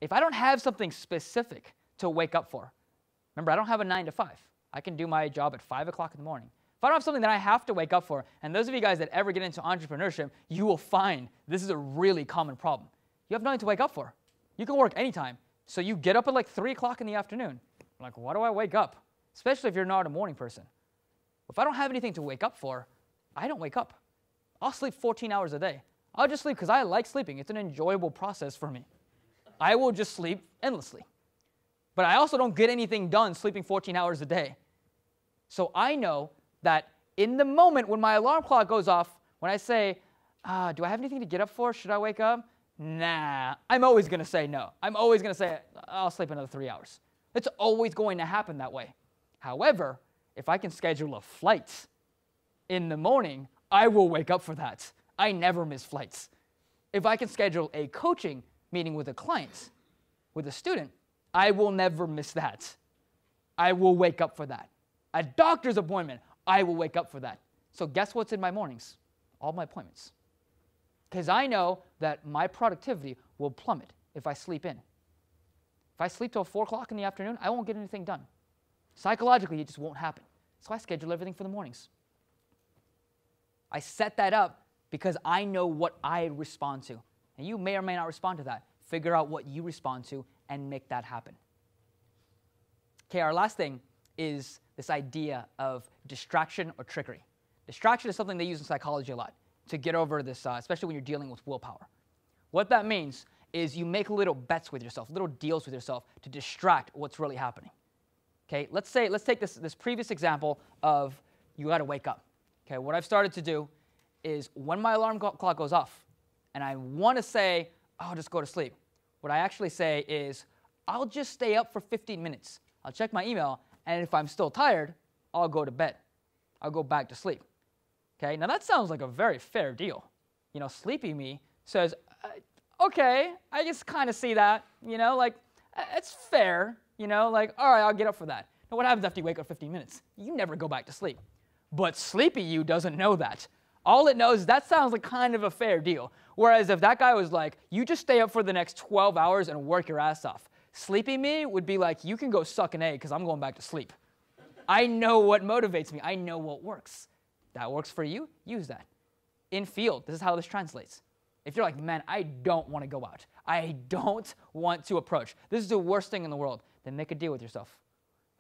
if I don't have something specific to wake up for, remember, I don't have a 9 to 5. I can do my job at 5 o'clock in the morning. If I don't have something that I have to wake up for, and those of you guys that ever get into entrepreneurship, you will find this is a really common problem. You have nothing to wake up for. You can work anytime. So you get up at like 3 o'clock in the afternoon. Like, why do I wake up? Especially if you're not a morning person. If I don't have anything to wake up for, I don't wake up. I'll sleep 14 hours a day. I'll just sleep because I like sleeping. It's an enjoyable process for me. I will just sleep endlessly. But I also don't get anything done sleeping 14 hours a day. So I know that in the moment when my alarm clock goes off, when I say, do I have anything to get up for? Should I wake up? Nah, I'm always going to say no. I'm always going to say, I'll sleep another 3 hours. It's always going to happen that way. However, if I can schedule a flight in the morning, I will wake up for that. I never miss flights. If I can schedule a coaching meeting with a client, with a student, I will never miss that. I will wake up for that. A doctor's appointment, I will wake up for that. So guess what's in my mornings? All my appointments. Because I know that my productivity will plummet if I sleep in. If I sleep till 4 o'clock in the afternoon, I won't get anything done. Psychologically, it just won't happen. So I schedule everything for the mornings. I set that up because I know what I respond to. And you may or may not respond to that. Figure out what you respond to and make that happen. Okay, our last thing is this idea of distraction or trickery. Distraction is something they use in psychology a lot to get over this, especially when you're dealing with willpower. What that means is you make little bets with yourself, little deals with yourself to distract what's really happening. Okay, let's take this previous example of you got to wake up. Okay, what I've started to do is when my alarm clock goes off and I want to say, oh, I'll just go to sleep, what I actually say is, I'll just stay up for 15 minutes. I'll check my email, and if I'm still tired, I'll go to bed. I'll go back to sleep. Okay, now that sounds like a very fair deal. You know, sleepy me says, okay, I just kind of see that, you know, like, it's fair, you know, like, all right, I'll get up for that. Now, what happens after you wake up 15 minutes? You never go back to sleep. But sleepy you doesn't know that. All it knows is that sounds like kind of a fair deal. Whereas if that guy was like, you just stay up for the next 12 hours and work your ass off. Sleepy me would be like, you can go suck an egg because I'm going back to sleep. I know what motivates me. I know what works. That works for you, use that. In field, this is how this translates. If you're like, man, I don't want to go out. I don't want to approach. This is the worst thing in the world. Then make a deal with yourself.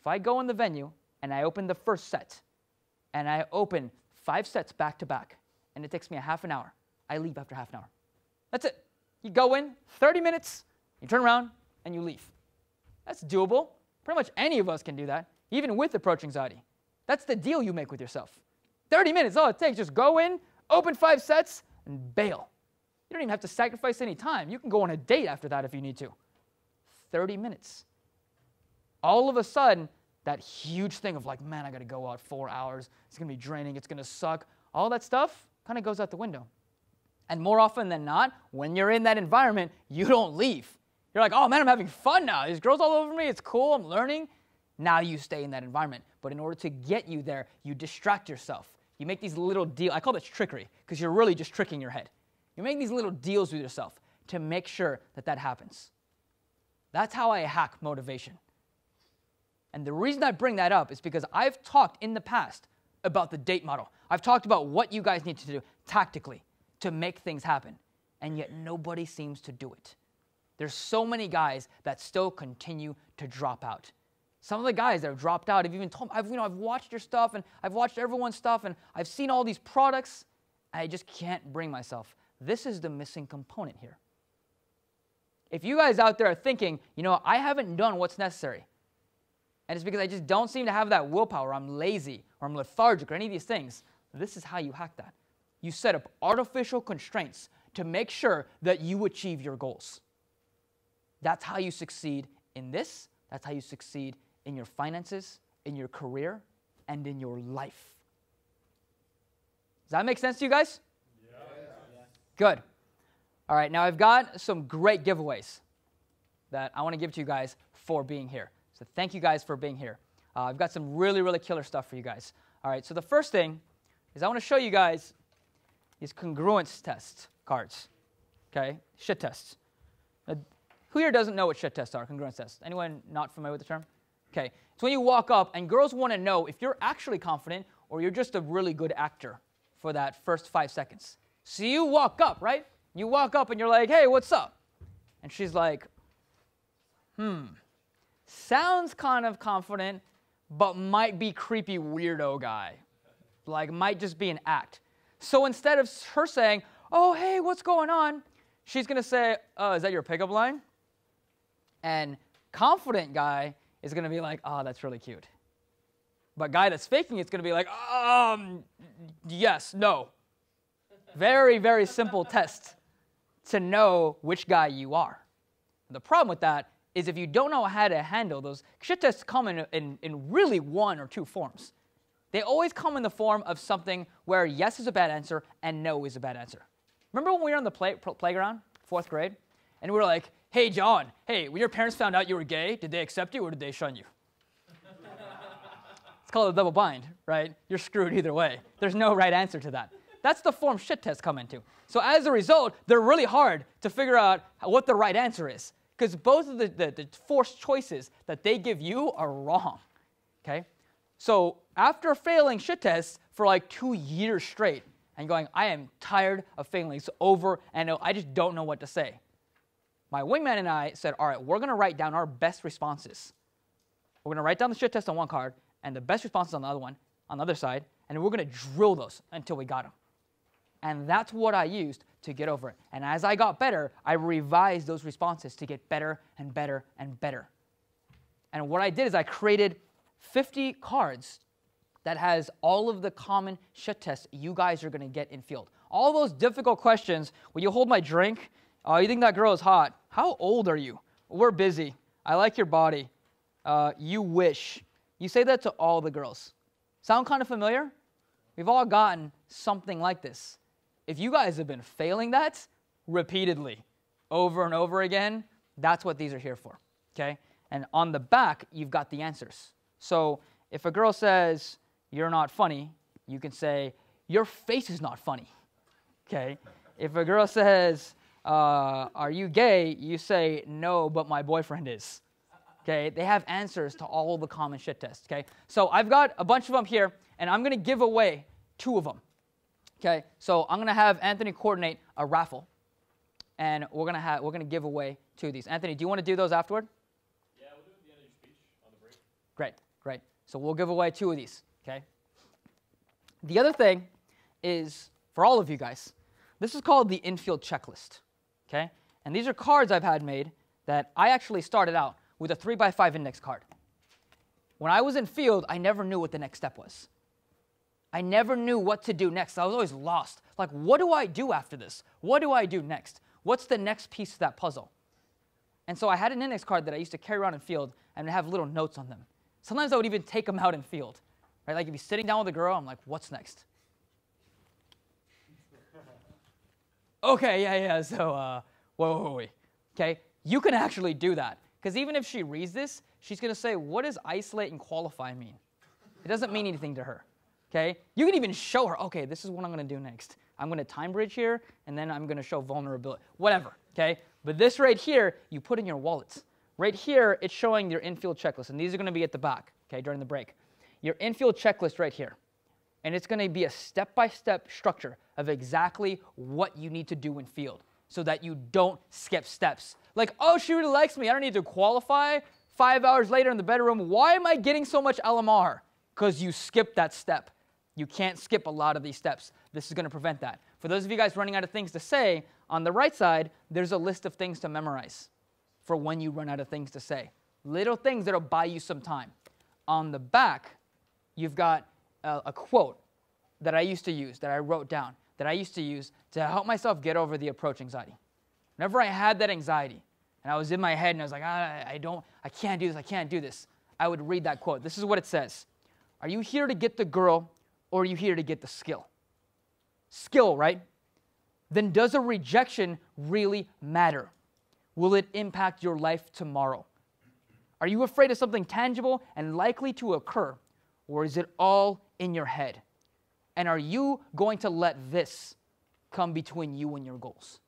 If I go in the venue and I open the first set, and I open 5 sets back to back, and it takes me a half an hour, I leave after half an hour. That's it. You go in, 30 minutes, you turn around, and you leave. That's doable. Pretty much any of us can do that, even with approach anxiety. That's the deal you make with yourself. 30 minutes, all it takes. Just go in, open 5 sets, and bail. You don't even have to sacrifice any time. You can go on a date after that if you need to. 30 minutes. All of a sudden, that huge thing of like, man, I got to go out 4 hours. It's going to be draining. It's going to suck. All that stuff kind of goes out the window. And more often than not, when you're in that environment, you don't leave. You're like, oh, man, I'm having fun now. There's girls all over me. It's cool. I'm learning. Now you stay in that environment. But in order to get you there, you distract yourself. You make these little deals. I call this trickery because you're really just tricking your head. You make these little deals with yourself to make sure that that happens. That's how I hack motivation. And the reason I bring that up is because I've talked in the past about the date model. I've talked about what you guys need to do tactically to make things happen. And yet nobody seems to do it. There's so many guys that still continue to drop out. Some of the guys that have dropped out have even told me, I've watched your stuff and I've watched everyone's stuff and I've seen all these products and I just can't bring myself. This is the missing component here. If you guys out there are thinking, I haven't done what's necessary, and it's because I just don't seem to have that willpower, I'm lazy, or I'm lethargic, or any of these things, this is how you hack that. You set up artificial constraints to make sure that you achieve your goals. That's how you succeed in this. That's how you succeed in your finances, in your career, and in your life. Does that make sense to you guys? Yeah. Good. All right, now I've got some great giveaways that I want to give to you guys for being here. So thank you guys for being here. I've got some really, really killer stuff for you guys. All right, so the first thing is I want to show you guys these congruence test cards, okay? Shit tests. Who here doesn't know what shit tests are, congruence tests? Anyone not familiar with the term? Okay, it's when you walk up and girls want to know if you're actually confident or you're just a really good actor for that first 5 seconds. So you walk up, right? You walk up and you're like, hey, what's up? And she's like, sounds kind of confident, but might be creepy weirdo guy. Like, might just be an act. So instead of her saying, oh, hey, what's going on? She's going to say, is that your pickup line? And confident guy is going to be like, oh, that's really cute. But guy that's faking it's going to be like, yes, no. Very, very simple test to know which guy you are. The problem with that is if you don't know how to handle those, shit tests come in really one or two forms. They always come in the form of something where yes is a bad answer and no is a bad answer. Remember when we were on the playground, 4th grade, and we were like, hey, John, hey, when your parents found out you were gay, did they accept you or did they shun you? It's called a double bind, right? You're screwed either way. There's no right answer to that. That's the form shit tests come into. So as a result, they're really hard to figure out what the right answer is, because both of the forced choices that they give you are wrong, okay? So after failing shit tests for like 2 years straight and going, I am tired of failing this over and over, I just don't know what to say. My wingman and I said, all right, we're going to write down our best responses. We're going to write down the shit test on one card and the best responses on the other one, on the other side, and we're going to drill those until we got them. And that's what I used to get over it. And as I got better, I revised those responses to get better and better and better. And what I did is I created 50 cards that has all of the common shit tests you guys are going to get in field. All those difficult questions, will you hold my drink? Oh, you think that girl is hot? How old are you? We're busy. I like your body. You wish. You say that to all the girls. Sound kind of familiar? We've all gotten something like this. If you guys have been failing that repeatedly, over and over again, that's what these are here for, okay? And on the back, you've got the answers. So if a girl says, you're not funny, you can say, your face is not funny, okay? If a girl says, are you gay? You say, no, but my boyfriend is. Okay, they have answers to all the common shit tests, okay? So I've got a bunch of them here, and I'm going to give away 2 of them, okay? So I'm going to have Anthony coordinate a raffle, and we're going to give away 2 of these. Anthony, do you want to do those afterward? Yeah, we'll do it at the end of your speech on the break. Great, great. So we'll give away 2 of these, okay? The other thing is, for all of you guys, this is called the infield checklist. Okay? And these are cards I've had made that I actually started out with a 3x5 index card. When I was in field, I never knew what the next step was. I never knew what to do next. I was always lost. Like, what do I do after this? What do I do next? What's the next piece of that puzzle? And so I had an index card that I used to carry around in field and have little notes on them. Sometimes I would even take them out in field. Right? Like if you're sitting down with a girl, I'm like, what's next? Okay, yeah, so, wait. Okay, you can actually do that. Because even if she reads this, she's going to say, what does isolate and qualify mean? It doesn't mean anything to her. Okay, you can even show her, okay, this is what I'm going to do next. I'm going to time bridge here, and then I'm going to show vulnerability, whatever, okay? But this right here, you put in your wallets. Right here, it's showing your infield checklist, and these are going to be at the back, okay, during the break. Your infield checklist right here. And it's going to be a step-by-step structure of exactly what you need to do in field so that you don't skip steps. Like, oh, she really likes me. I don't need to qualify. 5 hours later in the bedroom, why am I getting so much LMR? Because you skipped that step. You can't skip a lot of these steps. This is going to prevent that. For those of you guys running out of things to say, on the right side, there's a list of things to memorize for when you run out of things to say. Little things that will buy you some time. On the back, you've got a quote that I used to use, that I wrote down, that I used to use to help myself get over the approach anxiety. Whenever I had that anxiety, and I was in my head and I was like, I can't do this, I would read that quote. This is what it says. Are you here to get the girl, or are you here to get the skill? Skill, right? Then does a rejection really matter? Will it impact your life tomorrow? Are you afraid of something tangible and likely to occur, or is it all in your head? And are you going to let this come between you and your goals?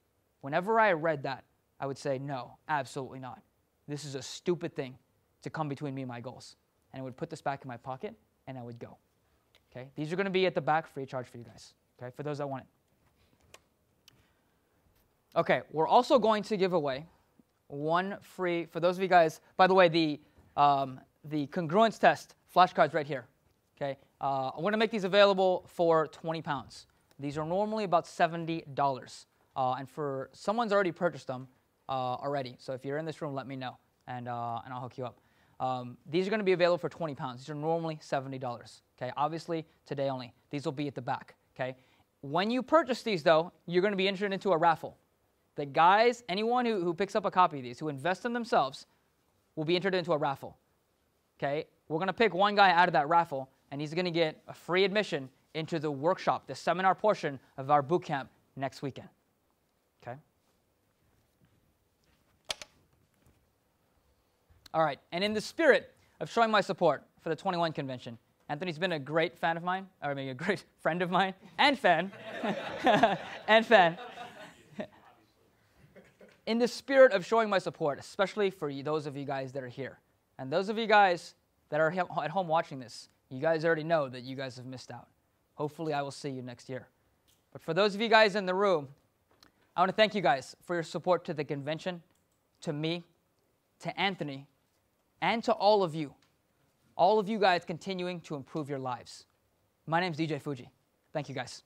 Whenever I read that, I would say, no, absolutely not. This is a stupid thing to come between me and my goals. And I would put this back in my pocket, and I would go. Okay? These are going to be at the back, free of charge for you guys, okay, for those that want it. Okay, we're also going to give away one free, for those of you guys, by the way, the congruence test flashcards right here. Okay, I'm going to make these available for 20 pounds. These are normally about $70. And for someone's already purchased them already. So if you're in this room, let me know, and I'll hook you up. These are going to be available for 20 pounds. These are normally $70. Okay, obviously today only. These will be at the back. Okay, when you purchase these though, you're going to be entered into a raffle. The guys, anyone who picks up a copy of these, who invest in themselves, will be entered into a raffle. Okay, we're going to pick one guy out of that raffle, and he's going to get a free admission into the workshop, the seminar portion of our boot camp next weekend. Okay. All right, and in the spirit of showing my support for the 21 convention, Anthony's been a great fan of mine, or maybe a great friend of mine, and fan, and fan. In the spirit of showing my support, especially for those of you guys that are here, and those of you guys that are at home watching this, you guys already know that you guys have missed out. Hopefully, I will see you next year. But for those of you guys in the room, I want to thank you guys for your support to the convention, to me, to Anthony, and to all of you guys continuing to improve your lives. My name's DJ Fuji. Thank you, guys.